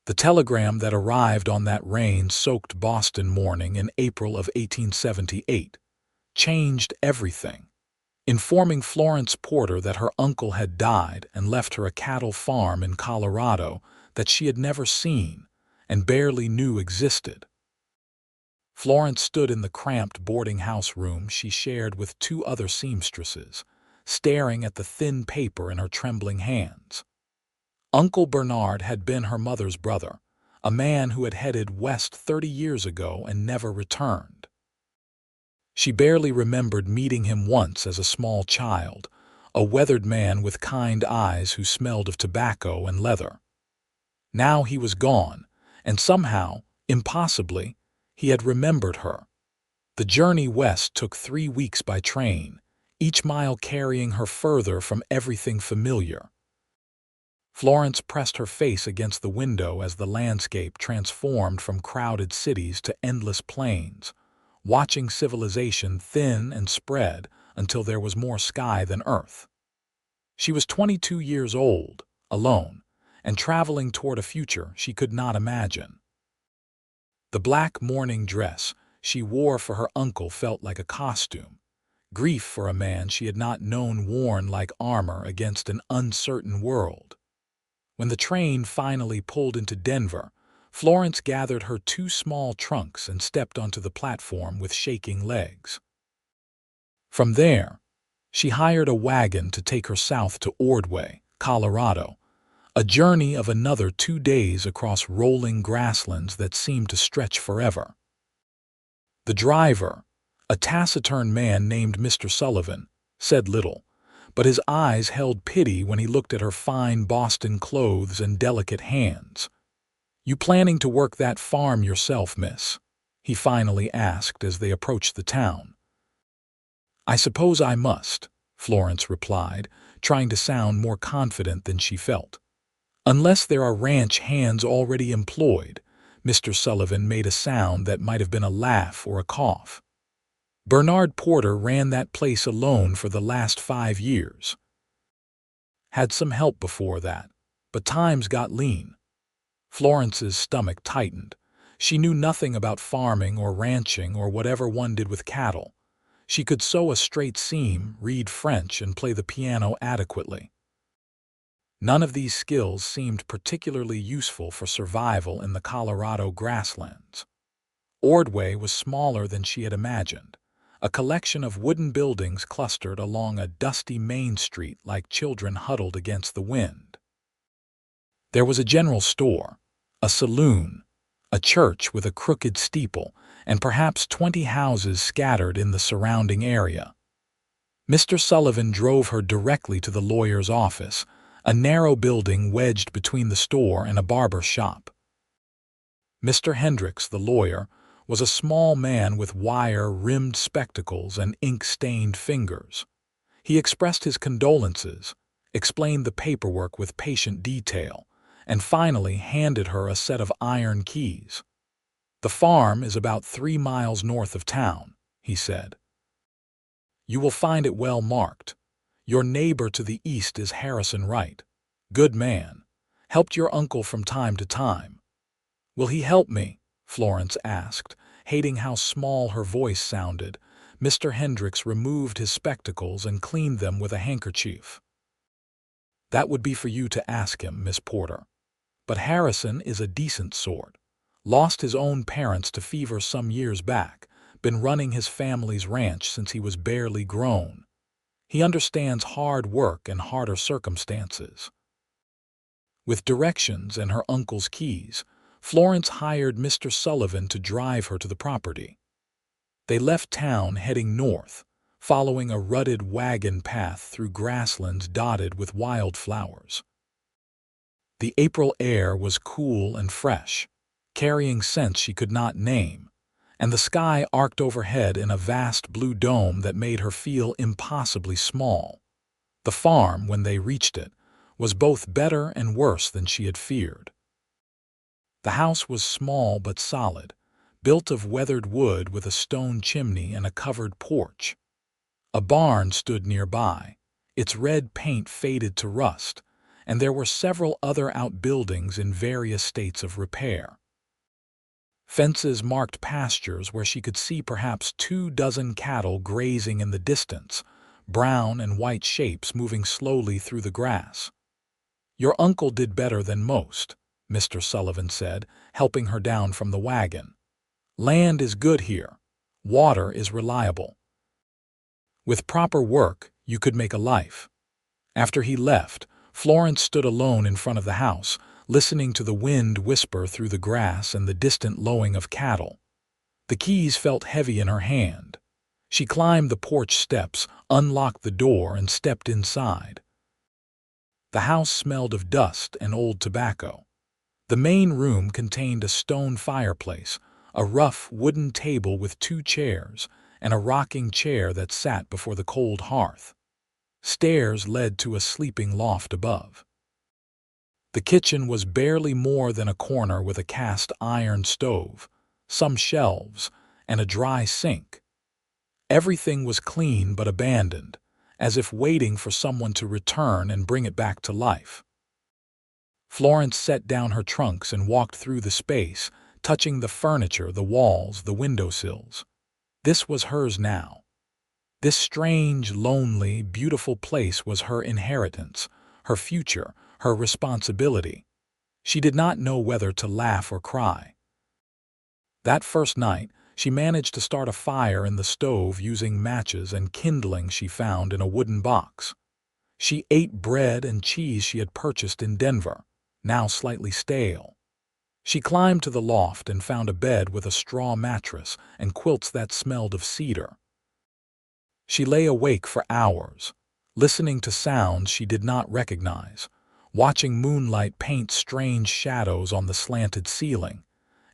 The telegram that arrived on that rain-soaked Boston morning in April of 1878 changed everything, informing Florence Porter that her uncle had died and left her a cattle farm in Colorado that she had never seen and barely knew existed. Florence stood in the cramped boarding-house room she shared with two other seamstresses, staring at the thin paper in her trembling hands. Uncle Bernard had been her mother's brother, a man who had headed west 30 years ago and never returned. She barely remembered meeting him once as a small child, a weathered man with kind eyes who smelled of tobacco and leather. Now he was gone, and somehow, impossibly, he had remembered her. The journey west took 3 weeks by train, each mile carrying her further from everything familiar. Florence pressed her face against the window as the landscape transformed from crowded cities to endless plains, watching civilization thin and spread until there was more sky than earth. She was 22 years old, alone, and traveling toward a future she could not imagine. The black mourning dress she wore for her uncle felt like a costume, grief for a man she had not known worn like armor against an uncertain world. When the train finally pulled into Denver, Florence gathered her 2 small trunks and stepped onto the platform with shaking legs. From there, she hired a wagon to take her south to Ordway, Colorado, a journey of another 2 days across rolling grasslands that seemed to stretch forever. The driver, a taciturn man named Mr. Sullivan, said little, but his eyes held pity when he looked at her fine Boston clothes and delicate hands. "You planning to work that farm yourself, miss?" he finally asked as they approached the town. "I suppose I must," Florence replied, trying to sound more confident than she felt. "Unless there are ranch hands already employed," Mr. Sullivan made a sound that might have been a laugh or a cough. "Bernard Porter ran that place alone for the last 5 years. Had some help before that, but times got lean." Florence's stomach tightened. She knew nothing about farming or ranching or whatever one did with cattle. She could sew a straight seam, read French, and play the piano adequately. None of these skills seemed particularly useful for survival in the Colorado grasslands. Ordway was smaller than she had imagined, a collection of wooden buildings clustered along a dusty main street like children huddled against the wind. There was a general store, a saloon, a church with a crooked steeple, and perhaps 20 houses scattered in the surrounding area. Mr. Sullivan drove her directly to the lawyer's office, a narrow building wedged between the store and a barber shop. Mr. Hendricks, the lawyer, was a small man with wire-rimmed spectacles and ink-stained fingers. He expressed his condolences, explained the paperwork with patient detail, and finally handed her a set of iron keys. "The farm is about 3 miles north of town," he said. "You will find it well marked. Your neighbor to the east is Harrison Wright. Good man. Helped your uncle from time to time." "Will he help me?" Florence asked, hating how small her voice sounded. Mr. Hendricks removed his spectacles and cleaned them with a handkerchief. "That would be for you to ask him, Miss Porter. But Harrison is a decent sort. Lost his own parents to fever some years back, been running his family's ranch since he was barely grown. He understands hard work and harder circumstances." With directions and her uncle's keys, Florence hired Mr. Sullivan to drive her to the property. They left town heading north, following a rutted wagon path through grasslands dotted with wildflowers. The April air was cool and fresh, carrying scents she could not name, and the sky arced overhead in a vast blue dome that made her feel impossibly small. The farm, when they reached it, was both better and worse than she had feared. The house was small but solid, built of weathered wood with a stone chimney and a covered porch. A barn stood nearby, its red paint faded to rust, and there were several other outbuildings in various states of repair. Fences marked pastures where she could see perhaps 24 cattle grazing in the distance, brown and white shapes moving slowly through the grass. "Your uncle did better than most," Mr. Sullivan said, helping her down from the wagon. "Land is good here. Water is reliable. With proper work, you could make a life." After he left, Florence stood alone in front of the house, listening to the wind whisper through the grass and the distant lowing of cattle. The keys felt heavy in her hand. She climbed the porch steps, unlocked the door, and stepped inside. The house smelled of dust and old tobacco. The main room contained a stone fireplace, a rough wooden table with 2 chairs, and a rocking chair that sat before the cold hearth. Stairs led to a sleeping loft above. The kitchen was barely more than a corner with a cast iron stove, some shelves, and a dry sink. Everything was clean but abandoned, as if waiting for someone to return and bring it back to life. Florence set down her trunks and walked through the space, touching the furniture, the walls, the windowsills. This was hers now. This strange, lonely, beautiful place was her inheritance, her future, her responsibility. She did not know whether to laugh or cry. That first night, she managed to start a fire in the stove using matches and kindling she found in a wooden box. She ate bread and cheese she had purchased in Denver, now slightly stale. She climbed to the loft and found a bed with a straw mattress and quilts that smelled of cedar. She lay awake for hours, listening to sounds she did not recognize, watching moonlight paint strange shadows on the slanted ceiling,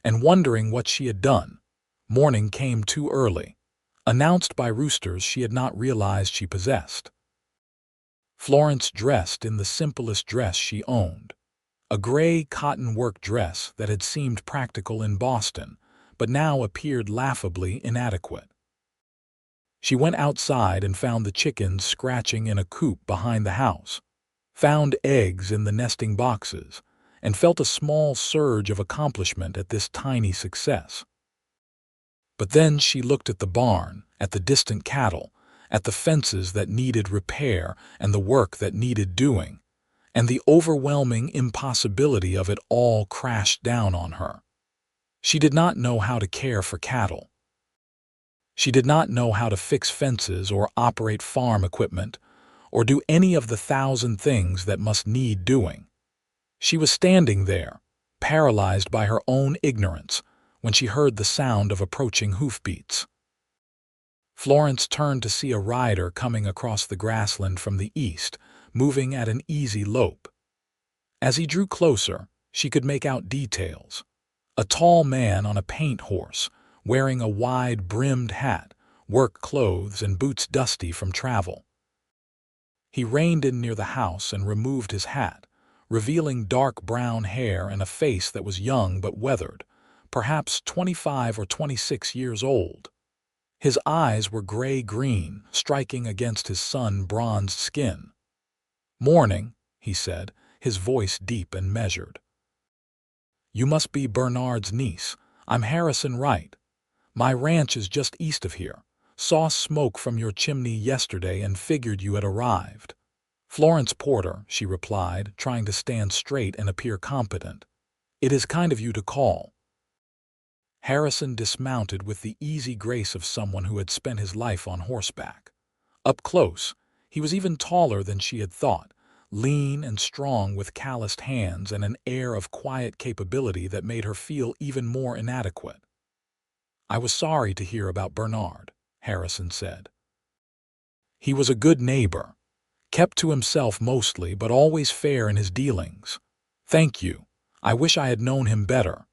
and wondering what she had done. Morning came too early, announced by roosters she had not realized she possessed. Florence dressed in the simplest dress she owned, a gray cotton work dress that had seemed practical in Boston, but now appeared laughably inadequate. She went outside and found the chickens scratching in a coop behind the house, found eggs in the nesting boxes, and felt a small surge of accomplishment at this tiny success. But then she looked at the barn, at the distant cattle, at the fences that needed repair and the work that needed doing, and the overwhelming impossibility of it all crashed down on her. She did not know how to care for cattle. She did not know how to fix fences or operate farm equipment, or do any of the 1,000 things that must need doing. She was standing there, paralyzed by her own ignorance, when she heard the sound of approaching hoofbeats. Florence turned to see a rider coming across the grassland from the east, moving at an easy lope. As he drew closer, she could make out details. A tall man on a paint horse, wearing a wide-brimmed hat, work clothes, and boots dusty from travel. He reined in near the house and removed his hat, revealing dark brown hair and a face that was young but weathered, perhaps 25 or 26 years old. His eyes were gray-green, striking against his sun-bronzed skin. "Morning," he said, his voice deep and measured. "You must be Bernard's niece. I'm Harrison Wright. My ranch is just east of here. Saw smoke from your chimney yesterday and figured you had arrived." "Florence Porter," she replied, trying to stand straight and appear competent. "It is kind of you to call." Harrison dismounted with the easy grace of someone who had spent his life on horseback. Up close, he was even taller than she had thought, lean and strong with calloused hands and an air of quiet capability that made her feel even more inadequate. "I was sorry to hear about Bernard," Harrison said. "He was a good neighbor, kept to himself mostly but always fair in his dealings. Thank you. I wish I had known him better."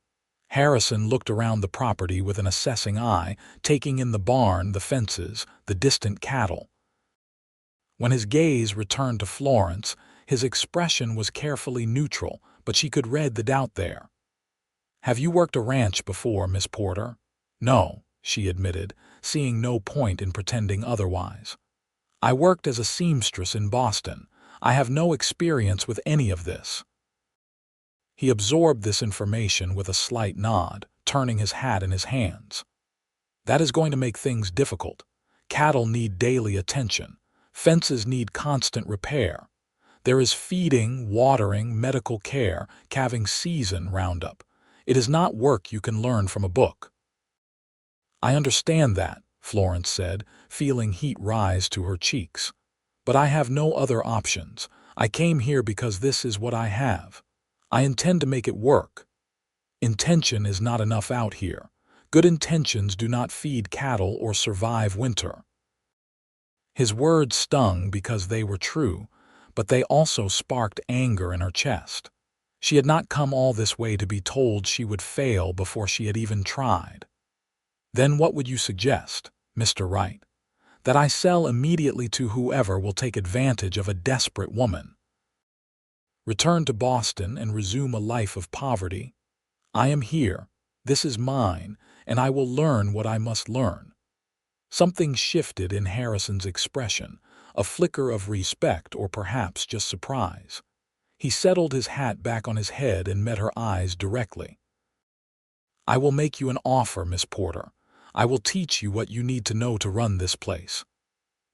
Harrison looked around the property with an assessing eye, taking in the barn, the fences, the distant cattle. When his gaze returned to Florence, his expression was carefully neutral, but she could read the doubt there. "Have you worked a ranch before, Miss Porter?" "No," she admitted, seeing no point in pretending otherwise. "I worked as a seamstress in Boston. I have no experience with any of this." He absorbed this information with a slight nod, turning his hat in his hands. "That is going to make things difficult. Cattle need daily attention. Fences need constant repair. There is feeding, watering, medical care, calving season roundup. It is not work you can learn from a book." "I understand that," Florence said, feeling heat rise to her cheeks. "But I have no other options. I came here because this is what I have. I intend to make it work. Intention is not enough out here. Good intentions do not feed cattle or survive winter." His words stung because they were true, but they also sparked anger in her chest. She had not come all this way to be told she would fail before she had even tried. "Then what would you suggest, Mr. Wright? That I sell immediately to whoever will take advantage of a desperate woman? Return to Boston and resume a life of poverty? I am here, this is mine, and I will learn what I must learn." Something shifted in Harrison's expression, a flicker of respect or perhaps just surprise. He settled his hat back on his head and met her eyes directly. "I will make you an offer, Miss Porter. I will teach you what you need to know to run this place.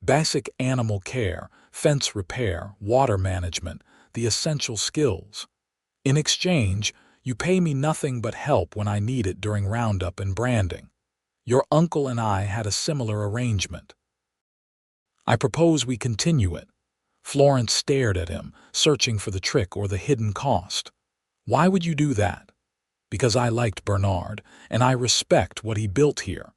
Basic animal care, fence repair, water management, the essential skills. In exchange, you pay me nothing but help when I need it during roundup and branding. Your uncle and I had a similar arrangement." "I propose we continue it." Florence stared at him, searching for the trick or the hidden cost. "Why would you do that?" "Because I liked Bernard, and I respect what he built here.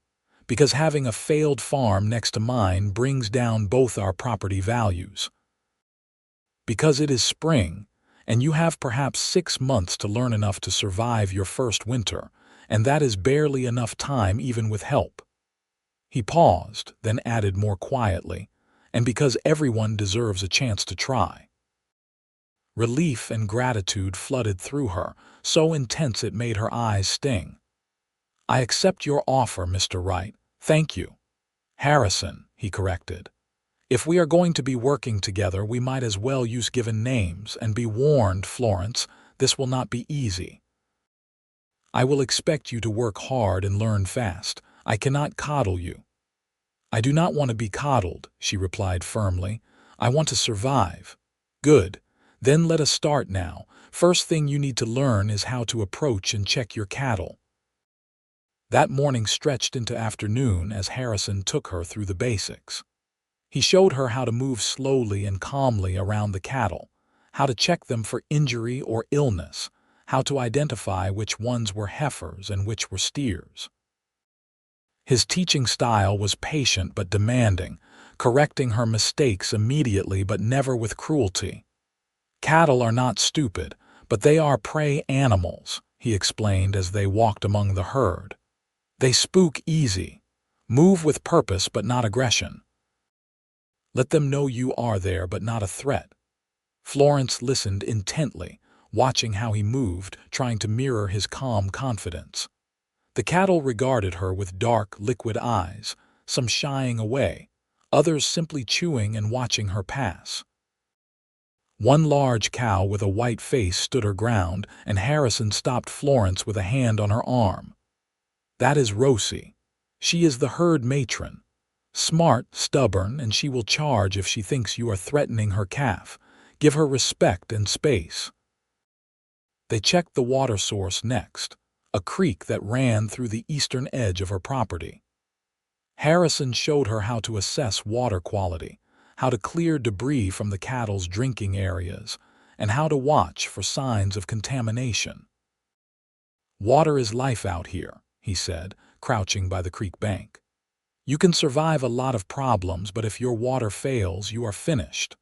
Because having a failed farm next to mine brings down both our property values. Because it is spring, and you have perhaps 6 months to learn enough to survive your first winter, and that is barely enough time even with help." He paused, then added more quietly, "And because everyone deserves a chance to try." Relief and gratitude flooded through her, so intense it made her eyes sting. "I accept your offer, Mr. Wright. Thank you." "Harrison," he corrected. "If we are going to be working together, we might as well use given names, and be warned, Florence, this will not be easy. I will expect you to work hard and learn fast. I cannot coddle you." "I do not want to be coddled," she replied firmly. "I want to survive." "Good. Then let us start now. First thing you need to learn is how to approach and check your cattle." That morning stretched into afternoon as Harrison took her through the basics. He showed her how to move slowly and calmly around the cattle, how to check them for injury or illness, how to identify which ones were heifers and which were steers. His teaching style was patient but demanding, correcting her mistakes immediately but never with cruelty. "Cattle are not stupid, but they are prey animals," he explained as they walked among the herd. "They spook easy, move with purpose but not aggression. Let them know you are there but not a threat." Florence listened intently, watching how he moved, trying to mirror his calm confidence. The cattle regarded her with dark, liquid eyes, some shying away, others simply chewing and watching her pass. One large cow with a white face stood her ground, and Harrison stopped Florence with a hand on her arm. "That is Rosie. She is the herd matron. Smart, stubborn, and she will charge if she thinks you are threatening her calf. Give her respect and space." They checked the water source next, a creek that ran through the eastern edge of her property. Harrison showed her how to assess water quality, how to clear debris from the cattle's drinking areas, and how to watch for signs of contamination. "Water is life out here," he said, crouching by the creek bank. "You can survive a lot of problems, but if your water fails, you are finished."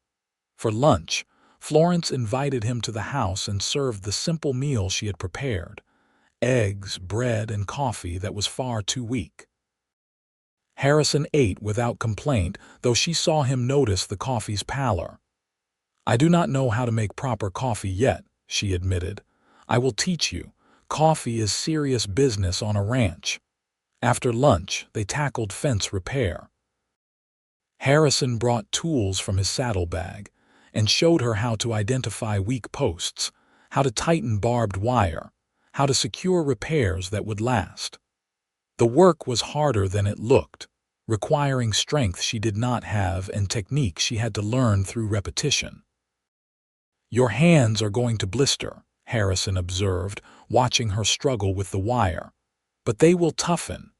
For lunch, Florence invited him to the house and served the simple meal she had prepared: eggs, bread, and coffee that was far too weak. Harrison ate without complaint, though she saw him notice the coffee's pallor. "I do not know how to make proper coffee yet," she admitted. "I will teach you. Coffee is serious business on a ranch." After lunch, they tackled fence repair. Harrison brought tools from his saddlebag, and showed her how to identify weak posts, how to tighten barbed wire, how to secure repairs that would last. The work was harder than it looked, requiring strength she did not have and technique she had to learn through repetition. "Your hands are going to blister," Harrison observed, watching her struggle with the wire. "But they will toughen.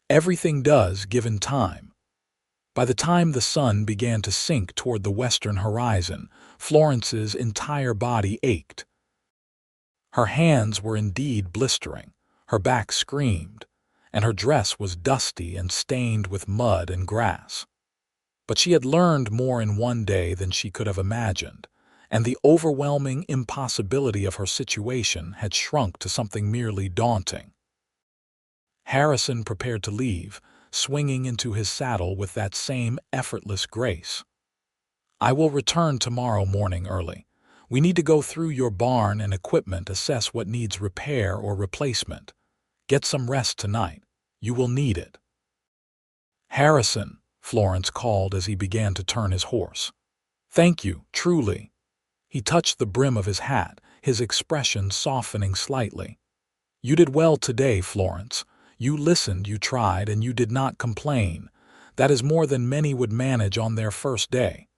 Everything does, given time." By the time the sun began to sink toward the western horizon, Florence's entire body ached. Her hands were indeed blistering, her back screamed, and her dress was dusty and stained with mud and grass. But she had learned more in one day than she could have imagined, and the overwhelming impossibility of her situation had shrunk to something merely daunting. Harrison prepared to leave, swinging into his saddle with that same effortless grace. "I will return tomorrow morning early. We need to go through your barn and equipment, assess what needs repair or replacement. Get some rest tonight. You will need it." "Harrison," Florence called as he began to turn his horse. "Thank you, truly." He touched the brim of his hat, his expression softening slightly. "You did well today, Florence. You listened, you tried, and you did not complain. That is more than many would manage on their first day."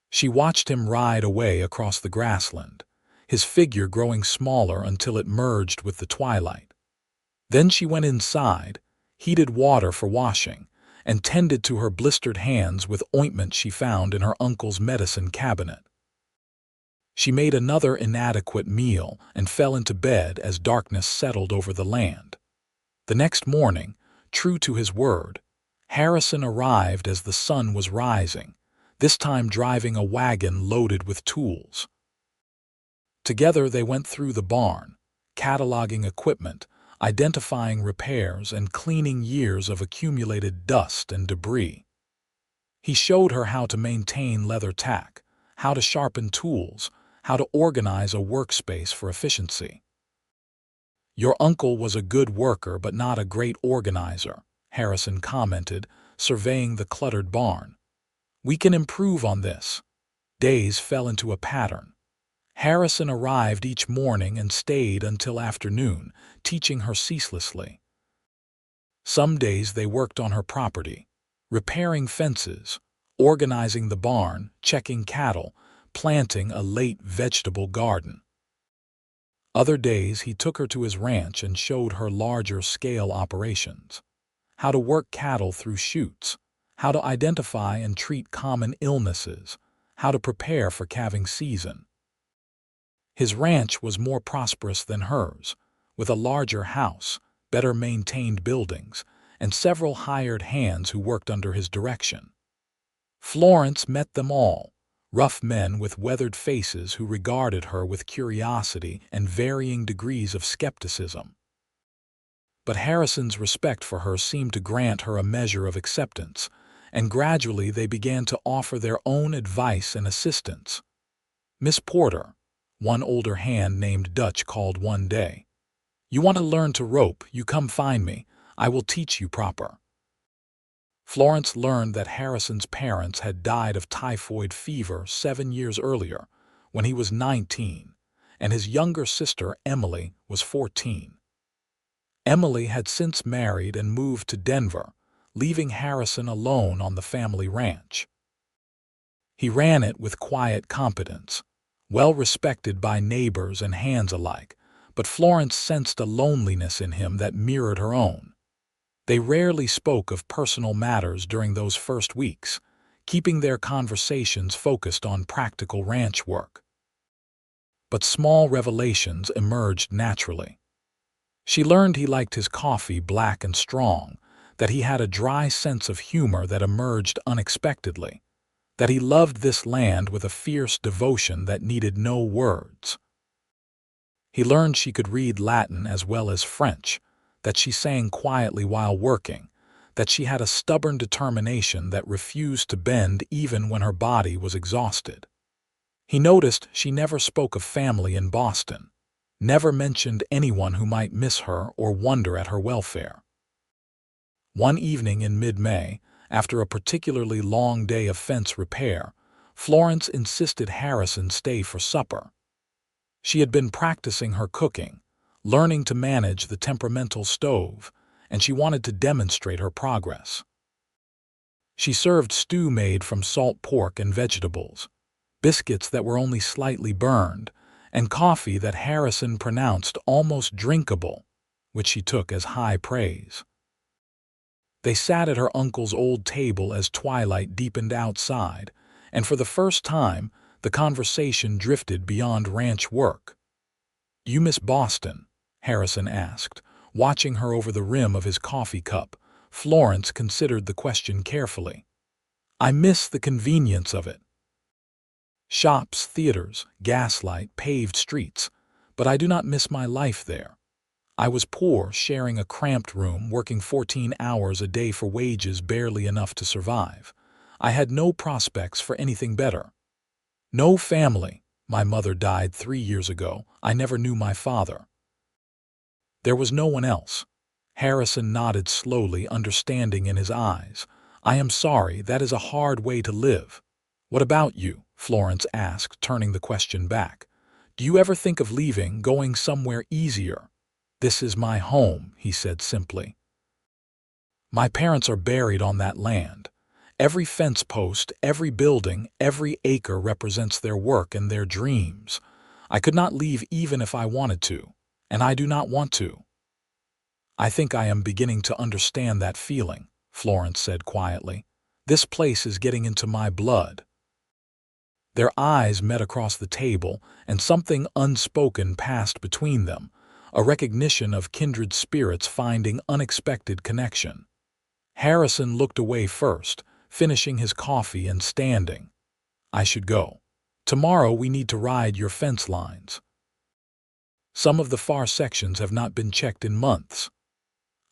She watched him ride away across the grassland, his figure growing smaller until it merged with the twilight. Then she went inside, heated water for washing, and tended to her blistered hands with ointment she found in her uncle's medicine cabinet. She made another inadequate meal and fell into bed as darkness settled over the land. The next morning, true to his word, Harrison arrived as the sun was rising, this time driving a wagon loaded with tools. Together they went through the barn, cataloging equipment, identifying repairs, and cleaning years of accumulated dust and debris. He showed her how to maintain leather tack, how to sharpen tools, how to organize a workspace for efficiency. "Your uncle was a good worker but not a great organizer," Harrison commented, surveying the cluttered barn. "We can improve on this." Days fell into a pattern. Harrison arrived each morning and stayed until afternoon, teaching her ceaselessly. Some days they worked on her property, repairing fences, organizing the barn, checking cattle, planting a late vegetable garden. Other days he took her to his ranch and showed her larger-scale operations, how to work cattle through chutes, how to identify and treat common illnesses, how to prepare for calving season. His ranch was more prosperous than hers, with a larger house, better-maintained buildings, and several hired hands who worked under his direction. Florence met them all, rough men with weathered faces who regarded her with curiosity and varying degrees of skepticism. But Harrison's respect for her seemed to grant her a measure of acceptance, and gradually they began to offer their own advice and assistance. "Miss Porter," one older hand named Dutch called one day, "you want to learn to rope, you come find me. I will teach you proper." Florence learned that Harrison's parents had died of typhoid fever 7 years earlier, when he was 19, and his younger sister, Emily, was 14. Emily had since married and moved to Denver, leaving Harrison alone on the family ranch. He ran it with quiet competence, well respected by neighbors and hands alike, but Florence sensed a loneliness in him that mirrored her own. They rarely spoke of personal matters during those first weeks, keeping their conversations focused on practical ranch work. But small revelations emerged naturally. She learned he liked his coffee black and strong, that he had a dry sense of humor that emerged unexpectedly, that he loved this land with a fierce devotion that needed no words. He learned she could read Latin as well as French, that she sang quietly while working, that she had a stubborn determination that refused to bend even when her body was exhausted. He noticed she never spoke of family in Boston, never mentioned anyone who might miss her or wonder at her welfare. One evening in mid-May, after a particularly long day of fence repair, Florence insisted Harrison stay for supper. She had been practicing her cooking, learning to manage the temperamental stove, and she wanted to demonstrate her progress. She served stew made from salt pork and vegetables, biscuits that were only slightly burned, and coffee that Harrison pronounced almost drinkable, which she took as high praise. They sat at her uncle's old table as twilight deepened outside, and for the first time, the conversation drifted beyond ranch work. "You miss Boston?" Harrison asked, watching her over the rim of his coffee cup. Florence considered the question carefully. "I miss the convenience of it. Shops, theaters, gaslight, paved streets, but I do not miss my life there. I was poor, sharing a cramped room, working 14 hours a day for wages barely enough to survive. I had no prospects for anything better. No family. My mother died 3 years ago. I never knew my father. There was no one else." Harrison nodded slowly, understanding in his eyes. "I am sorry, that is a hard way to live." "What about you?" Florence asked, turning the question back. "Do you ever think of leaving, going somewhere easier?" "This is my home," he said simply. "My parents are buried on that land. Every fence post, every building, every acre represents their work and their dreams. I could not leave even if I wanted to, and I do not want to." "I think I am beginning to understand that feeling," Florence said quietly. "This place is getting into my blood." Their eyes met across the table, and something unspoken passed between them, a recognition of kindred spirits finding unexpected connection. Harrison looked away first, finishing his coffee and standing. "I should go. Tomorrow we need to ride your fence lines. Some of the far sections have not been checked in months."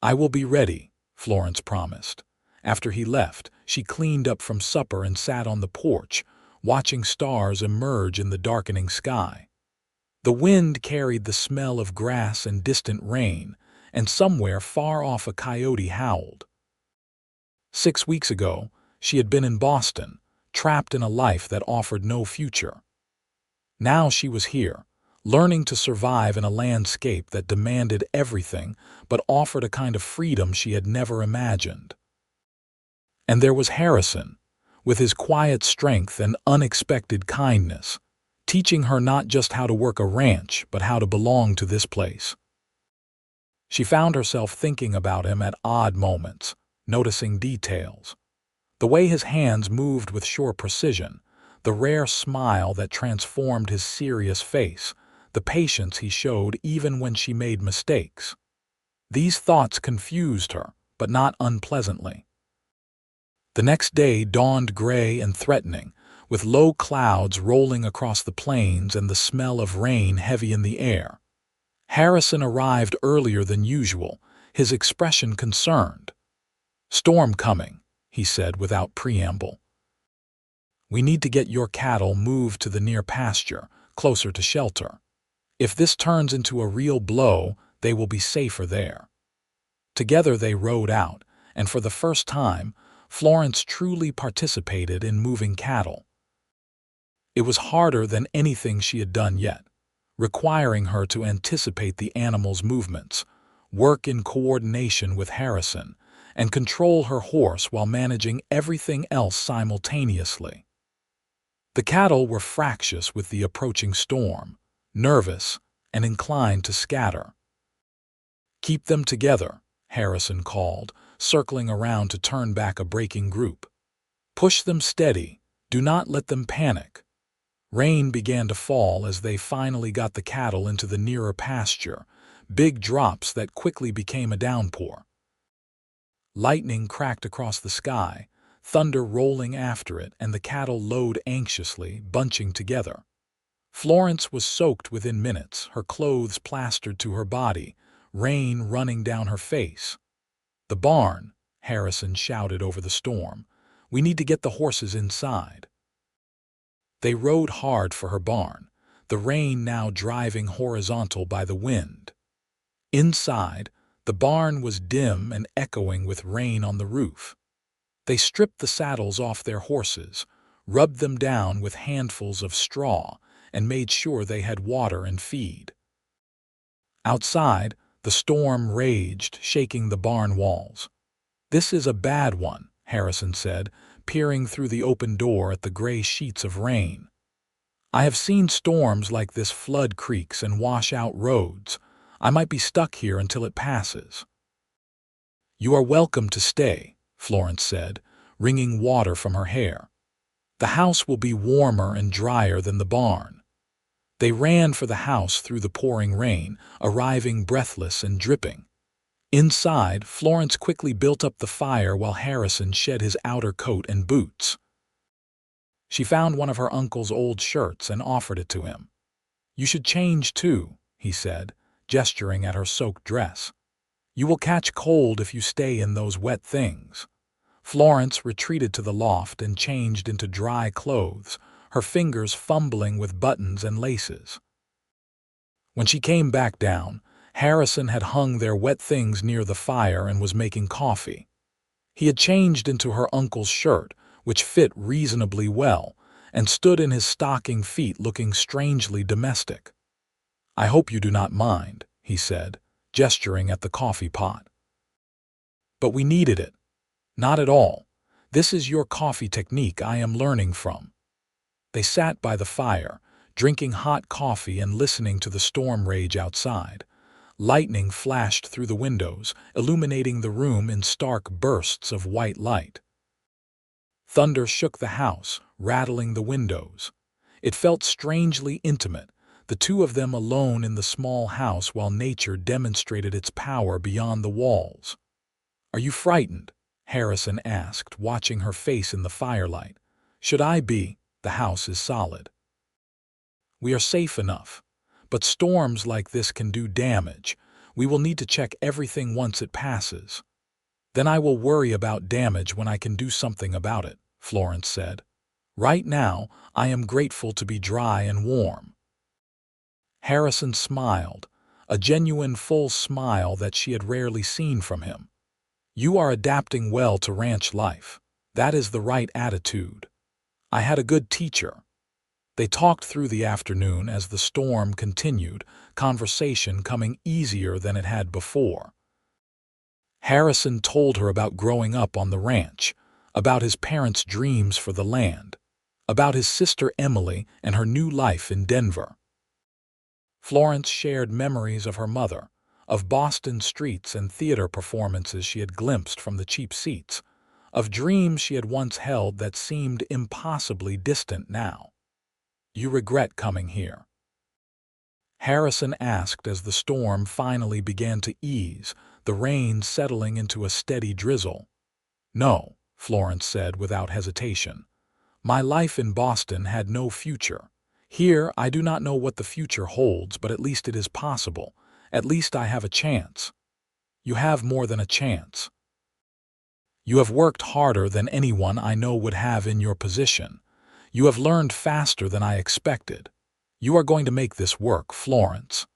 "I will be ready," Florence promised. After he left, she cleaned up from supper and sat on the porch, watching stars emerge in the darkening sky. The wind carried the smell of grass and distant rain, and somewhere far off a coyote howled. 6 weeks ago, she had been in Boston, trapped in a life that offered no future. Now she was here, learning to survive in a landscape that demanded everything but offered a kind of freedom she had never imagined. And there was Harrison, with his quiet strength and unexpected kindness, teaching her not just how to work a ranch, but how to belong to this place. She found herself thinking about him at odd moments, noticing details. The way his hands moved with sure precision, the rare smile that transformed his serious face, the patience he showed even when she made mistakes. These thoughts confused her, but not unpleasantly. The next day dawned gray and threatening, with low clouds rolling across the plains and the smell of rain heavy in the air. Harrison arrived earlier than usual, his expression concerned. "Storm coming," he said without preamble. "We need to get your cattle moved to the near pasture, closer to shelter. If this turns into a real blow, they will be safer there." Together they rode out, and for the first time, Florence truly participated in moving cattle. It was harder than anything she had done yet, requiring her to anticipate the animals' movements, work in coordination with Harrison, and control her horse while managing everything else simultaneously. The cattle were fractious with the approaching storm, nervous, and inclined to scatter. "Keep them together," Harrison called, circling around to turn back a breaking group. "Push them steady, do not let them panic." Rain began to fall as they finally got the cattle into the nearer pasture, big drops that quickly became a downpour. Lightning cracked across the sky, thunder rolling after it, and the cattle lowed anxiously, bunching together. Florence was soaked within minutes, her clothes plastered to her body, rain running down her face. "The barn," Harrison shouted over the storm. "We need to get the horses inside." They rode hard for her barn, the rain now driving horizontal by the wind. Inside, the barn was dim and echoing with rain on the roof. They stripped the saddles off their horses, rubbed them down with handfuls of straw, and made sure they had water and feed. Outside, the storm raged, shaking the barn walls. "This is a bad one," Harrison said, peering through the open door at the gray sheets of rain. "I have seen storms like this flood creeks and wash out roads. I might be stuck here until it passes." "You are welcome to stay," Florence said, wringing water from her hair. "The house will be warmer and drier than the barn." They ran for the house through the pouring rain, arriving breathless and dripping. Inside, Florence quickly built up the fire while Harrison shed his outer coat and boots. She found one of her uncle's old shirts and offered it to him. "You should change too," he said, gesturing at her soaked dress. "You will catch cold if you stay in those wet things." Florence retreated to the loft and changed into dry clothes, her fingers fumbling with buttons and laces. When she came back down, Harrison had hung their wet things near the fire and was making coffee. He had changed into her uncle's shirt, which fit reasonably well, and stood in his stocking feet looking strangely domestic. "I hope you do not mind," he said, gesturing at the coffee pot. "But we needed it." "Not at all. This is your coffee technique I am learning from." They sat by the fire, drinking hot coffee and listening to the storm rage outside. Lightning flashed through the windows, illuminating the room in stark bursts of white light. Thunder shook the house, rattling the windows. It felt strangely intimate, the two of them alone in the small house while nature demonstrated its power beyond the walls. "Are you frightened?" Harrison asked, watching her face in the firelight. "Should I be? The house is solid." "We are safe enough. But storms like this can do damage. We will need to check everything once it passes." "Then I will worry about damage when I can do something about it," Florence said. "Right now, I am grateful to be dry and warm." Harrison smiled, a genuine full smile that she had rarely seen from him. "You are adapting well to ranch life. That is the right attitude. I had a good teacher." They talked through the afternoon as the storm continued, conversation coming easier than it had before. Harrison told her about growing up on the ranch, about his parents' dreams for the land, about his sister Emily and her new life in Denver. Florence shared memories of her mother, of Boston streets and theater performances she had glimpsed from the cheap seats, of dreams she had once held that seemed impossibly distant now. "You regret coming here?" Harrison asked as the storm finally began to ease, the rain settling into a steady drizzle. "No," Florence said without hesitation. "My life in Boston had no future. Here I do not know what the future holds, but at least it is possible. At least I have a chance." "You have more than a chance. You have worked harder than anyone I know would have in your position. You have learned faster than I expected. You are going to make this work, Florence."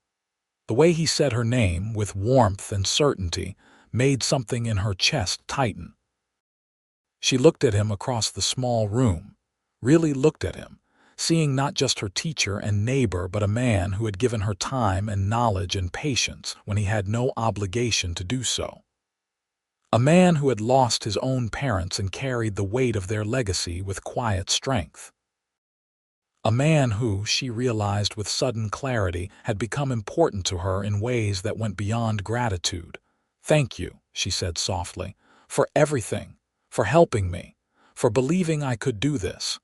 The way he said her name, with warmth and certainty, made something in her chest tighten. She looked at him across the small room, really looked at him, seeing not just her teacher and neighbor but a man who had given her time and knowledge and patience when he had no obligation to do so. A man who had lost his own parents and carried the weight of their legacy with quiet strength. A man who, she realized with sudden clarity, had become important to her in ways that went beyond gratitude. "Thank you," she said softly, "for everything, for helping me, for believing I could do this."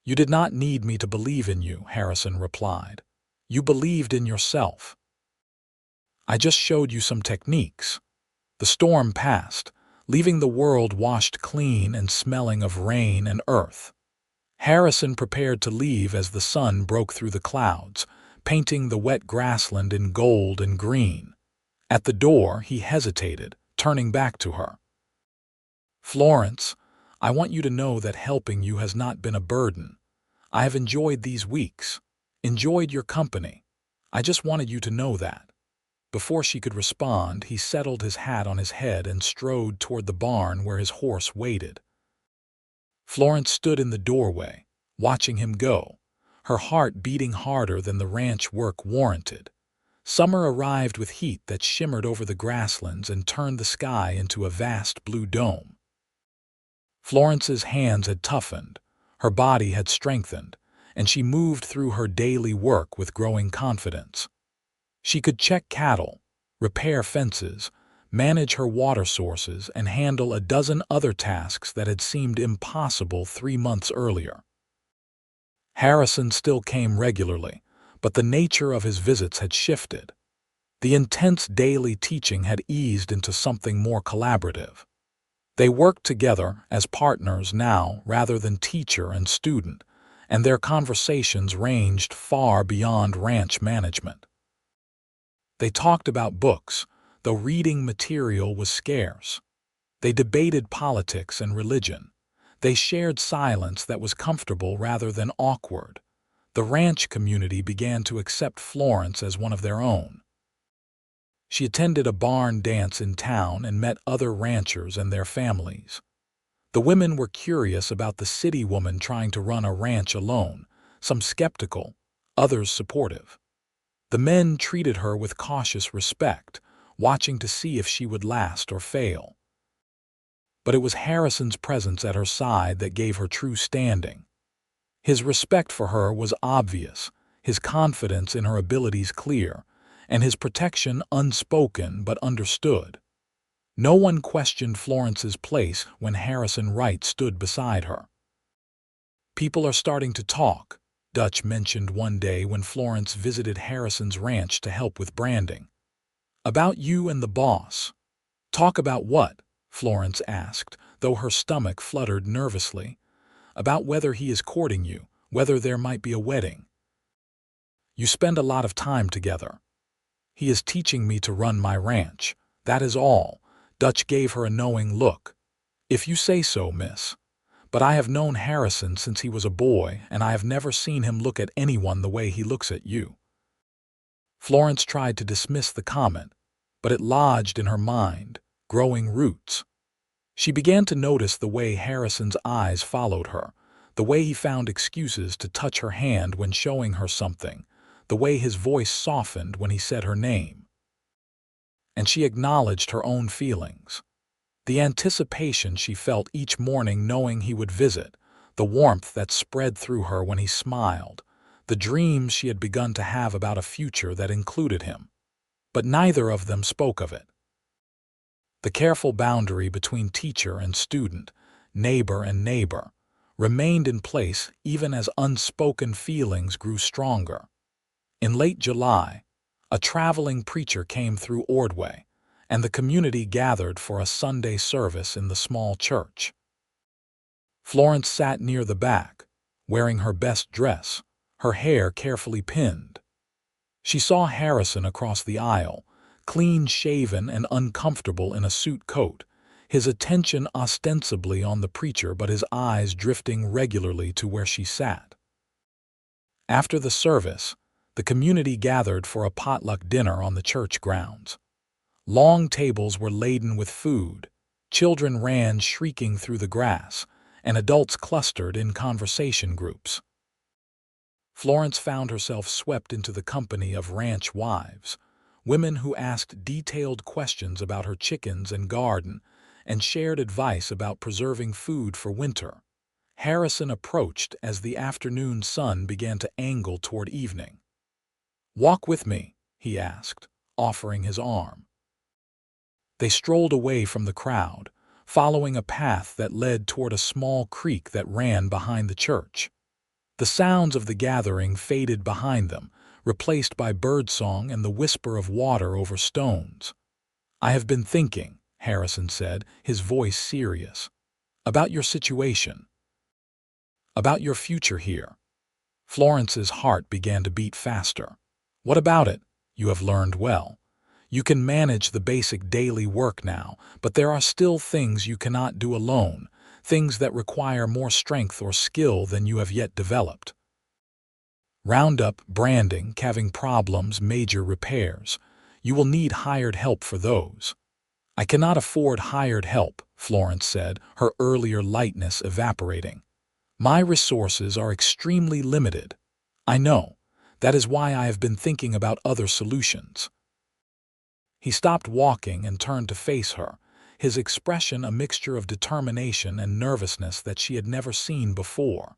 "You did not need me to believe in you," Harrison replied. "You believed in yourself. I just showed you some techniques." The storm passed, leaving the world washed clean and smelling of rain and earth. Harrison prepared to leave as the sun broke through the clouds, painting the wet grassland in gold and green. At the door, he hesitated, turning back to her. "Florence, I want you to know that helping you has not been a burden. I have enjoyed these weeks, enjoyed your company. I just wanted you to know that." Before she could respond, he settled his hat on his head and strode toward the barn where his horse waited. Florence stood in the doorway, watching him go, her heart beating harder than the ranch work warranted. Summer arrived with heat that shimmered over the grasslands and turned the sky into a vast blue dome. Florence's hands had toughened, her body had strengthened, and she moved through her daily work with growing confidence. She could check cattle, repair fences, manage her water sources, and handle a dozen other tasks that had seemed impossible 3 months earlier. Harrison still came regularly, but the nature of his visits had shifted. The intense daily teaching had eased into something more collaborative. They worked together as partners now rather than teacher and student, and their conversations ranged far beyond ranch management. They talked about books, though reading material was scarce. They debated politics and religion. They shared silence that was comfortable rather than awkward. The ranch community began to accept Florence as one of their own. She attended a barn dance in town and met other ranchers and their families. The women were curious about the city woman trying to run a ranch alone, some skeptical, others supportive. The men treated her with cautious respect, watching to see if she would last or fail. But it was Harrison's presence at her side that gave her true standing. His respect for her was obvious, his confidence in her abilities clear, and his protection unspoken but understood. No one questioned Florence's place when Harrison Wright stood beside her. "People are starting to talk," Dutch mentioned one day when Florence visited Harrison's ranch to help with branding. "About you and the boss." "Talk about what?" Florence asked, though her stomach fluttered nervously. "About whether he is courting you, whether there might be a wedding. You spend a lot of time together." "He is teaching me to run my ranch, that is all." Dutch gave her a knowing look. "If you say so, miss. But I have known Harrison since he was a boy, and I have never seen him look at anyone the way he looks at you." Florence tried to dismiss the comment, but it lodged in her mind, growing roots. She began to notice the way Harrison's eyes followed her, the way he found excuses to touch her hand when showing her something, the way his voice softened when he said her name. And she acknowledged her own feelings. The anticipation she felt each morning knowing he would visit, the warmth that spread through her when he smiled, the dreams she had begun to have about a future that included him. But neither of them spoke of it. The careful boundary between teacher and student, neighbor and neighbor, remained in place even as unspoken feelings grew stronger. In late July, a traveling preacher came through Ordway, and the community gathered for a Sunday service in the small church. Florence sat near the back, wearing her best dress, her hair carefully pinned. She saw Harrison across the aisle, clean-shaven and uncomfortable in a suit coat, his attention ostensibly on the preacher but his eyes drifting regularly to where she sat. After the service, the community gathered for a potluck dinner on the church grounds. Long tables were laden with food, children ran shrieking through the grass, and adults clustered in conversation groups. Florence found herself swept into the company of ranch wives, women who asked detailed questions about her chickens and garden, and shared advice about preserving food for winter. Harrison approached as the afternoon sun began to angle toward evening. "Walk with me," he asked, offering his arm. They strolled away from the crowd, following a path that led toward a small creek that ran behind the church. The sounds of the gathering faded behind them, replaced by birdsong and the whisper of water over stones. "I have been thinking," Harrison said, his voice serious, "about your situation, about your future here." Florence's heart began to beat faster. "What about it? You have learned well. You can manage the basic daily work now, but there are still things you cannot do alone, things that require more strength or skill than you have yet developed. Roundup, branding, calving problems, major repairs. You will need hired help for those. I cannot afford hired help, Florence said, her earlier lightness evaporating. My resources are extremely limited. I know. That is why I have been thinking about other solutions. He stopped walking and turned to face her, his expression a mixture of determination and nervousness that she had never seen before.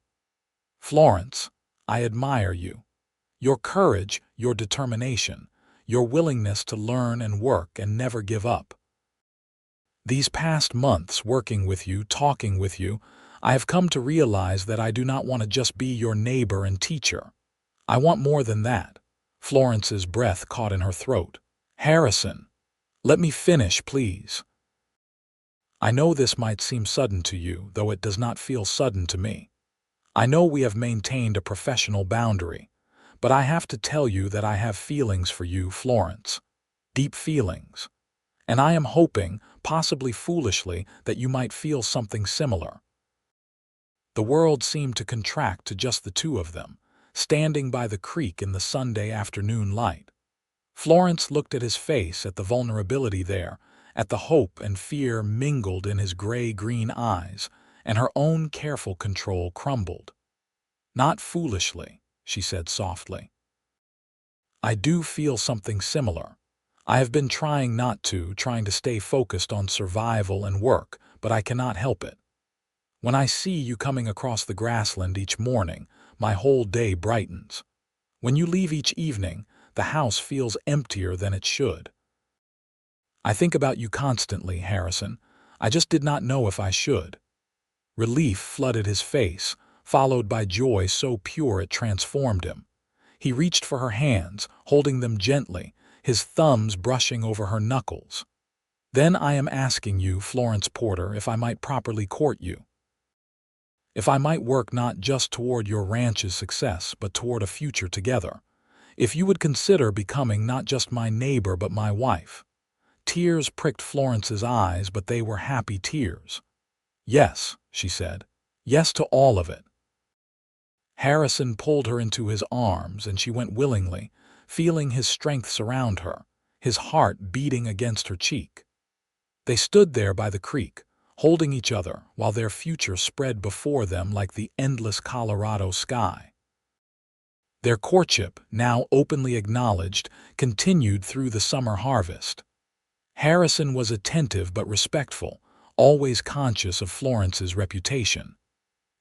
Florence, I admire you. Your courage, your determination, your willingness to learn and work and never give up. These past months working with you, talking with you, I have come to realize that I do not want to just be your neighbor and teacher. I want more than that. Florence's breath caught in her throat. Harrison, let me finish, please. I know this might seem sudden to you, though it does not feel sudden to me. I know we have maintained a professional boundary, but I have to tell you that I have feelings for you, Florence. Deep feelings. And I am hoping, possibly foolishly, that you might feel something similar. The world seemed to contract to just the two of them, standing by the creek in the Sunday afternoon light. Florence looked at his face, at the vulnerability there, at the hope and fear mingled in his gray-green eyes, and her own careful control crumbled. Not foolishly, she said softly. I do feel something similar. I have been trying to stay focused on survival and work, but I cannot help it. When I see you coming across the grassland each morning, my whole day brightens. When you leave each evening, the house feels emptier than it should. I think about you constantly, Harrison. I just did not know if I should. Relief flooded his face, followed by joy so pure it transformed him. He reached for her hands, holding them gently, his thumbs brushing over her knuckles. Then I am asking you, Florence Porter, if I might properly court you. If I might work not just toward your ranch's success, but toward a future together. If you would consider becoming not just my neighbor, but my wife. Tears pricked Florence's eyes, but they were happy tears. Yes, she said. Yes to all of it. Harrison pulled her into his arms, and she went willingly, feeling his strength surround her, his heart beating against her cheek. They stood there by the creek, holding each other while their future spread before them like the endless Colorado sky. Their courtship, now openly acknowledged, continued through the summer harvest. Harrison was attentive but respectful, always conscious of Florence's reputation.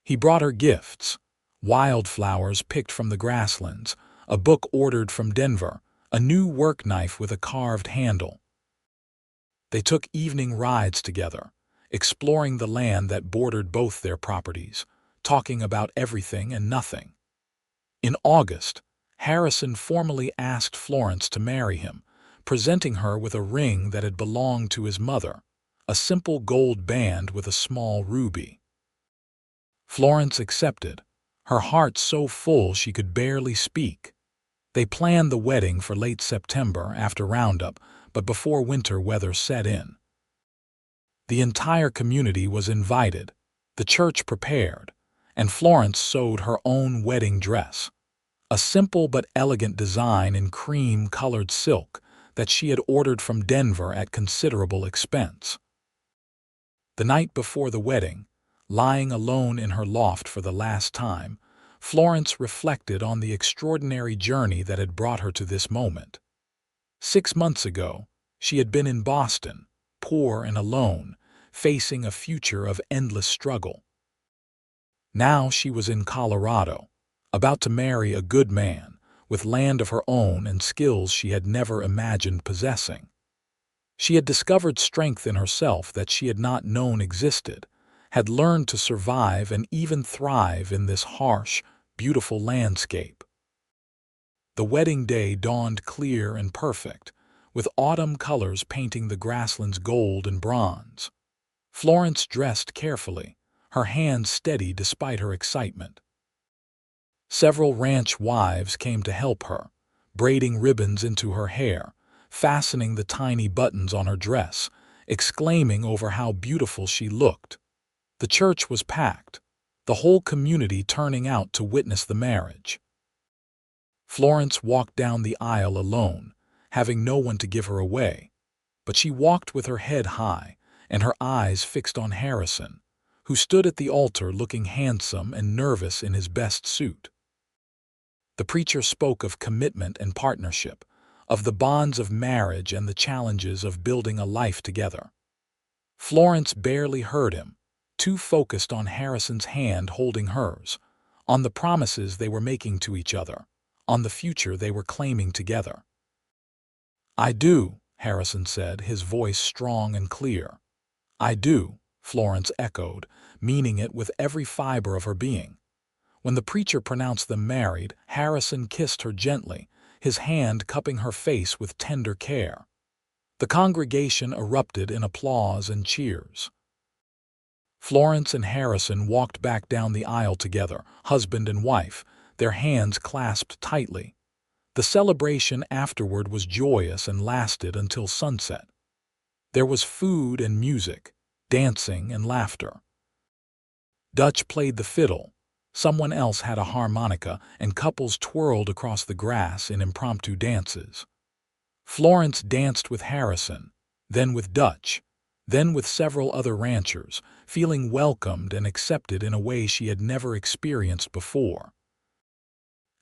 He brought her gifts, wildflowers picked from the grasslands, a book ordered from Denver, a new work knife with a carved handle. They took evening rides together, exploring the land that bordered both their properties, talking about everything and nothing. In August, Harrison formally asked Florence to marry him, presenting her with a ring that had belonged to his mother, a simple gold band with a small ruby. Florence accepted, her heart so full she could barely speak. They planned the wedding for late September after Roundup, but before winter weather set in. The entire community was invited, the church prepared, and Florence sewed her own wedding dress, a simple but elegant design in cream-colored silk that she had ordered from Denver at considerable expense. The night before the wedding, lying alone in her loft for the last time, Florence reflected on the extraordinary journey that had brought her to this moment. 6 months ago, she had been in Boston, poor and alone, facing a future of endless struggle. Now she was in Colorado, about to marry a good man, with land of her own and skills she had never imagined possessing. She had discovered strength in herself that she had not known existed, had learned to survive and even thrive in this harsh, beautiful landscape. The wedding day dawned clear and perfect, with autumn colors painting the grasslands gold and bronze. Florence dressed carefully, her hands steady despite her excitement. Several ranch wives came to help her, braiding ribbons into her hair, fastening the tiny buttons on her dress, exclaiming over how beautiful she looked. The church was packed, the whole community turning out to witness the marriage. Florence walked down the aisle alone, having no one to give her away, but she walked with her head high and her eyes fixed on Harrison, who stood at the altar looking handsome and nervous in his best suit. The preacher spoke of commitment and partnership, of the bonds of marriage and the challenges of building a life together. Florence barely heard him, too focused on Harrison's hand holding hers, on the promises they were making to each other, on the future they were claiming together. "I do," Harrison said, his voice strong and clear. "I do," Florence echoed, meaning it with every fiber of her being. When the preacher pronounced them married, Harrison kissed her gently, his hand cupping her face with tender care. The congregation erupted in applause and cheers. Florence and Harrison walked back down the aisle together, husband and wife, their hands clasped tightly. The celebration afterward was joyous and lasted until sunset. There was food and music, dancing and laughter. Dutch played the fiddle, someone else had a harmonica, and couples twirled across the grass in impromptu dances. Florence danced with Harrison, then with Dutch, then with several other ranchers, feeling welcomed and accepted in a way she had never experienced before.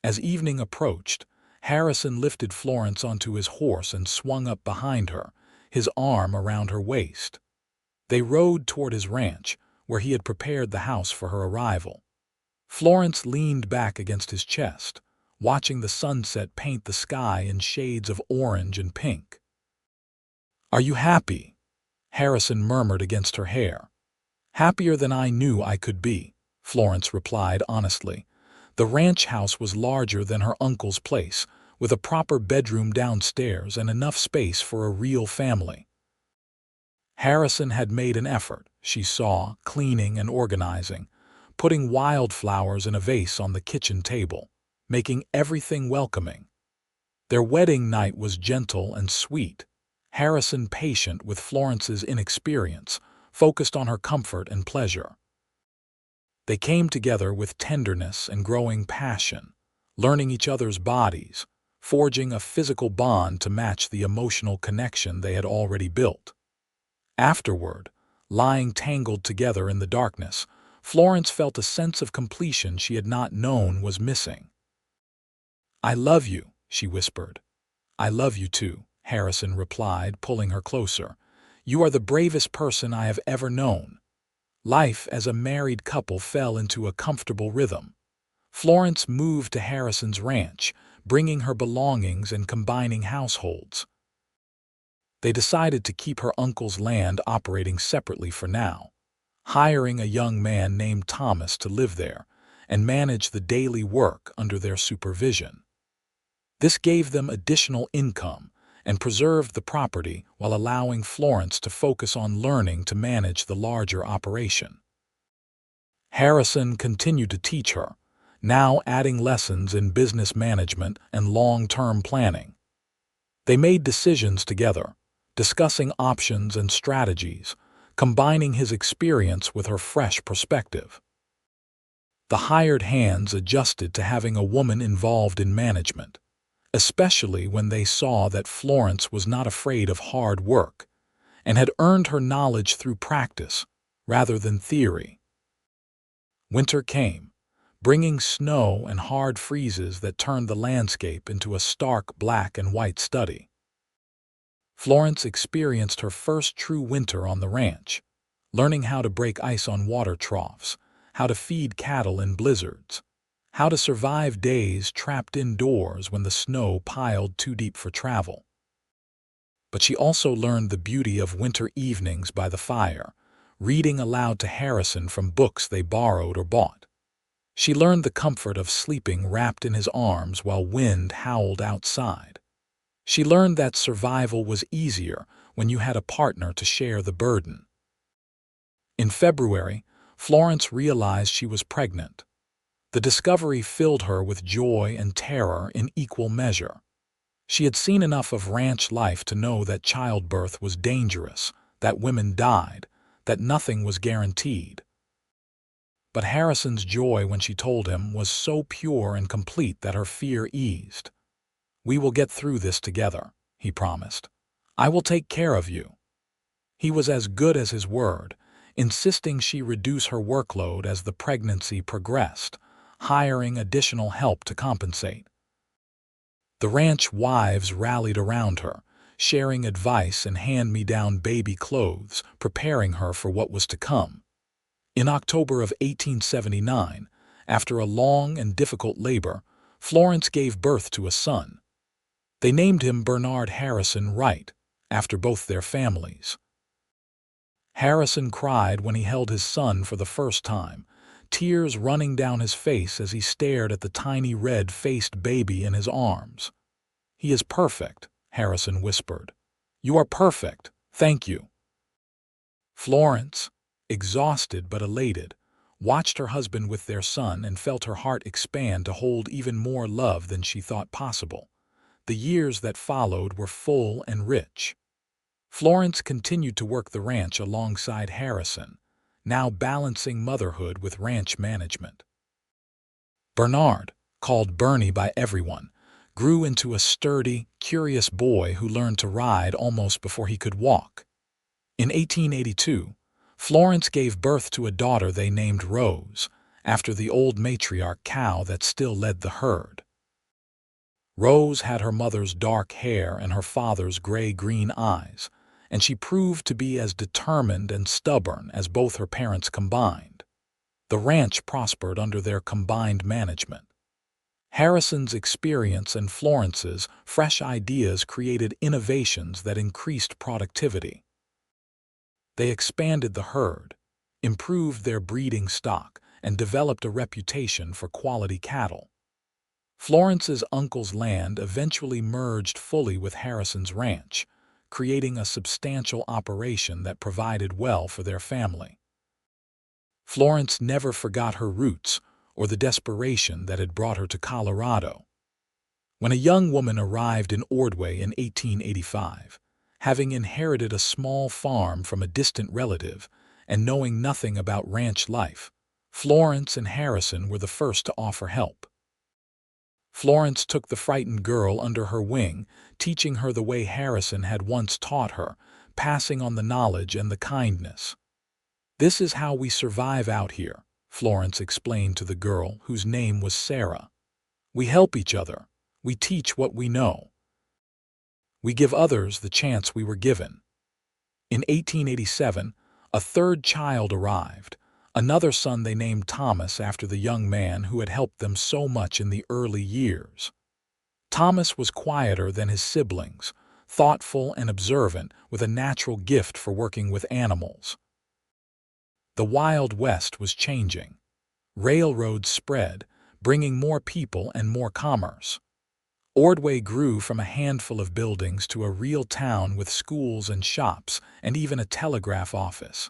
As evening approached, Harrison lifted Florence onto his horse and swung up behind her, his arm around her waist. They rode toward his ranch, where he had prepared the house for her arrival. Florence leaned back against his chest, watching the sunset paint the sky in shades of orange and pink. "Are you happy?" Harrison murmured against her hair. "Happier than I knew I could be," Florence replied honestly. The ranch house was larger than her uncle's place, with a proper bedroom downstairs and enough space for a real family. Harrison had made an effort, she saw, cleaning and organizing, putting wildflowers in a vase on the kitchen table, making everything welcoming. Their wedding night was gentle and sweet, Harrison patient with Florence's inexperience, focused on her comfort and pleasure. They came together with tenderness and growing passion, learning each other's bodies, forging a physical bond to match the emotional connection they had already built. Afterward, lying tangled together in the darkness, Florence felt a sense of completion she had not known was missing. "I love you," she whispered. "I love you too," Harrison replied, pulling her closer. "You are the bravest person I have ever known." Life as a married couple fell into a comfortable rhythm. Florence moved to Harrison's ranch, bringing her belongings and combining households. They decided to keep her uncle's land operating separately for now, hiring a young man named Thomas to live there and manage the daily work under their supervision. This gave them additional income and preserved the property while allowing Florence to focus on learning to manage the larger operation. Harrison continued to teach her, now adding lessons in business management and long-term planning. They made decisions together, discussing options and strategies, combining his experience with her fresh perspective. The hired hands adjusted to having a woman involved in management, especially when they saw that Florence was not afraid of hard work and had earned her knowledge through practice rather than theory. Winter came, bringing snow and hard freezes that turned the landscape into a stark black and white study. Florence experienced her first true winter on the ranch, learning how to break ice on water troughs, how to feed cattle in blizzards, how to survive days trapped indoors when the snow piled too deep for travel. But she also learned the beauty of winter evenings by the fire, reading aloud to Harrison from books they borrowed or bought. She learned the comfort of sleeping wrapped in his arms while wind howled outside. She learned that survival was easier when you had a partner to share the burden. In February, Florence realized she was pregnant. The discovery filled her with joy and terror in equal measure. She had seen enough of ranch life to know that childbirth was dangerous, that women died, that nothing was guaranteed. But Harrison's joy when she told him was so pure and complete that her fear eased. "We will get through this together," he promised. I will take care of you." He was as good as his word, insisting she reduce her workload as the pregnancy progressed, hiring additional help to compensate. The ranch wives rallied around her, sharing advice and hand-me-down baby clothes, preparing her for what was to come. In October of 1879, after a long and difficult labor, Florence gave birth to a son. They named him Bernard Harrison Wright, after both their families. Harrison cried when he held his son for the first time, tears running down his face as he stared at the tiny red-faced baby in his arms. "He is perfect," Harrison whispered. "You are perfect, thank you." Florence, exhausted but elated, watched her husband with their son and felt her heart expand to hold even more love than she thought possible. The years that followed were full and rich. Florence continued to work the ranch alongside Harrison, now balancing motherhood with ranch management. Bernard, called Bernie by everyone, grew into a sturdy, curious boy who learned to ride almost before he could walk. In 1882, Florence gave birth to a daughter they named Rose, after the old matriarch cow that still led the herd. Rose had her mother's dark hair and her father's gray-green eyes, and she proved to be as determined and stubborn as both her parents combined. The ranch prospered under their combined management. Harrison's experience and Florence's fresh ideas created innovations that increased productivity. They expanded the herd, improved their breeding stock, and developed a reputation for quality cattle. Florence's uncle's land eventually merged fully with Harrison's ranch, creating a substantial operation that provided well for their family. Florence never forgot her roots or the desperation that had brought her to Colorado. When a young woman arrived in Ordway in 1885, having inherited a small farm from a distant relative and knowing nothing about ranch life, Florence and Harrison were the first to offer help. Florence took the frightened girl under her wing, teaching her the way Harrison had once taught her, passing on the knowledge and the kindness. "This is how we survive out here," Florence explained to the girl, whose name was Sarah. "We help each other. We teach what we know. We give others the chance we were given." In 1887, a third child arrived, another son they named Thomas after the young man who had helped them so much in the early years. Thomas was quieter than his siblings, thoughtful and observant, with a natural gift for working with animals. The Wild West was changing. Railroads spread, bringing more people and more commerce. Ordway grew from a handful of buildings to a real town with schools and shops and even a telegraph office.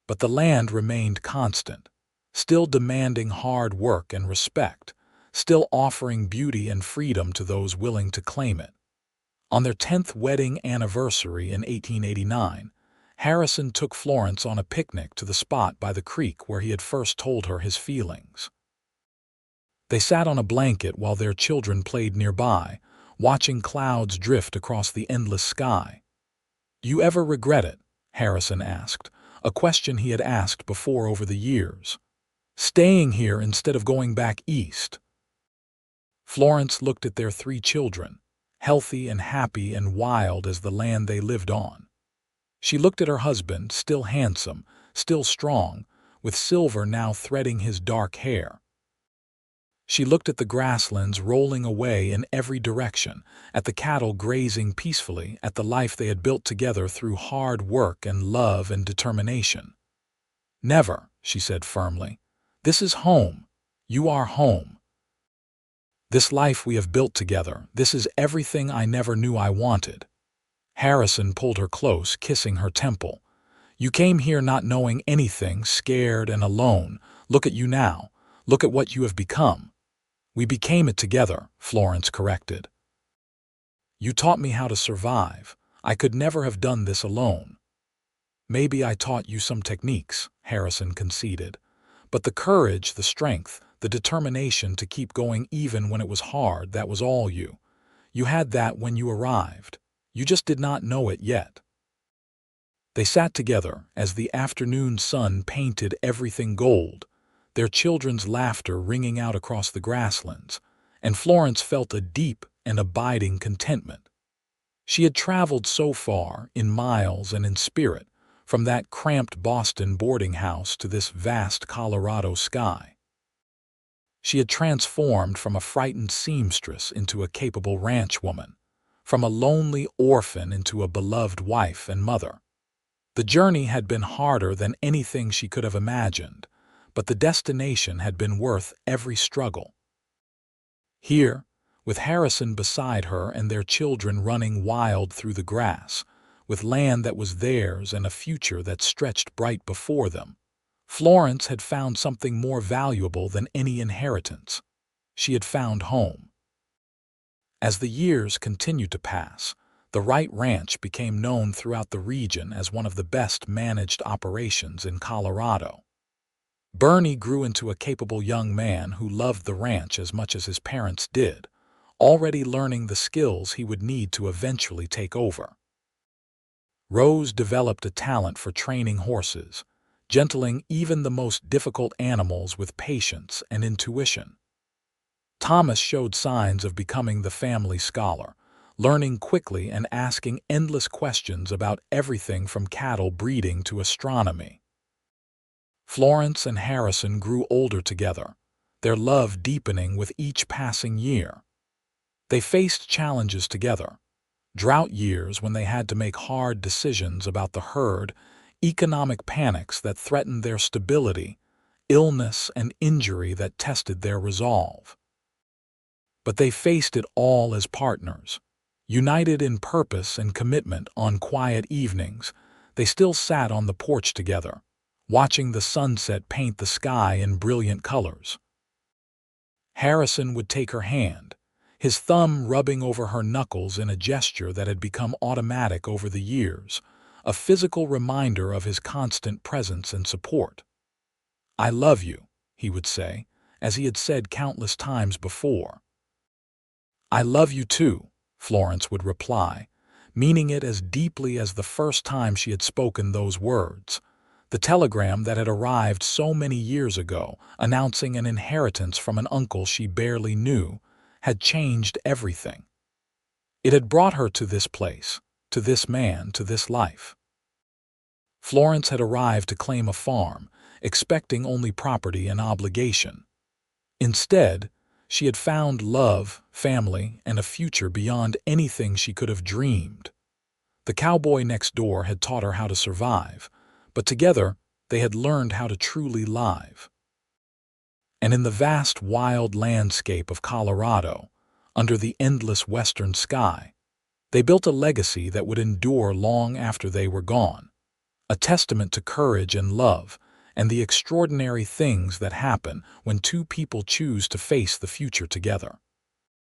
But the land remained constant, still demanding hard work and respect, still offering beauty and freedom to those willing to claim it. On their 10th wedding anniversary in 1889, Harrison took Florence on a picnic to the spot by the creek where he had first told her his feelings. They sat on a blanket while their children played nearby, watching clouds drift across the endless sky. "Do you ever regret it?" Harrison asked, a question he had asked before over the years. "Staying here instead of going back east?" Florence looked at their 3 children, healthy and happy and wild as the land they lived on. She looked at her husband, still handsome, still strong, with silver now threading his dark hair. She looked at the grasslands rolling away in every direction, at the cattle grazing peacefully, at the life they had built together through hard work and love and determination. "Never," she said firmly. "This is home. You are home. This life we have built together, this is everything I never knew I wanted." Harrison pulled her close, kissing her temple. "You came here not knowing anything, scared and alone. Look at you now. Look at what you have become." "We became it together," Florence corrected. "You taught me how to survive. I could never have done this alone." "Maybe I taught you some techniques," Harrison conceded. "But the courage, the strength, the determination to keep going even when it was hard, that was all you. You had that when you arrived. You just did not know it yet." They sat together as the afternoon sun painted everything gold, their children's laughter ringing out across the grasslands, and Florence felt a deep and abiding contentment. She had traveled so far, in miles and in spirit, from that cramped Boston boarding house to this vast Colorado sky. She had transformed from a frightened seamstress into a capable ranchwoman, from a lonely orphan into a beloved wife and mother. The journey had been harder than anything she could have imagined, but the destination had been worth every struggle. Here, with Harrison beside her and their children running wild through the grass, with land that was theirs and a future that stretched bright before them, Florence had found something more valuable than any inheritance. She had found home. As the years continued to pass, the Wright Ranch became known throughout the region as one of the best managed operations in Colorado. Bernie grew into a capable young man who loved the ranch as much as his parents did, already learning the skills he would need to eventually take over. Rose developed a talent for training horses, gentling even the most difficult animals with patience and intuition. Thomas showed signs of becoming the family scholar, learning quickly and asking endless questions about everything from cattle breeding to astronomy. Florence and Harrison grew older together, their love deepening with each passing year. They faced challenges together, drought years when they had to make hard decisions about the herd, economic panics that threatened their stability, illness and injury that tested their resolve. But they faced it all as partners. United in purpose and commitment on quiet evenings, they still sat on the porch together, watching the sunset paint the sky in brilliant colors. Harrison would take her hand, his thumb rubbing over her knuckles in a gesture that had become automatic over the years, a physical reminder of his constant presence and support. "I love you," he would say, as he had said countless times before. "I love you too," Florence would reply, meaning it as deeply as the first time she had spoken those words. The telegram that had arrived so many years ago, announcing an inheritance from an uncle she barely knew, had changed everything. It had brought her to this place, to this man, to this life. Florence had arrived to claim a farm, expecting only property and obligation. Instead, she had found love, family, and a future beyond anything she could have dreamed. The cowboy next door had taught her how to survive, but together they had learned how to truly live. And in the vast wild landscape of Colorado, under the endless western sky, they built a legacy that would endure long after they were gone, a testament to courage and love, and the extraordinary things that happen when two people choose to face the future together.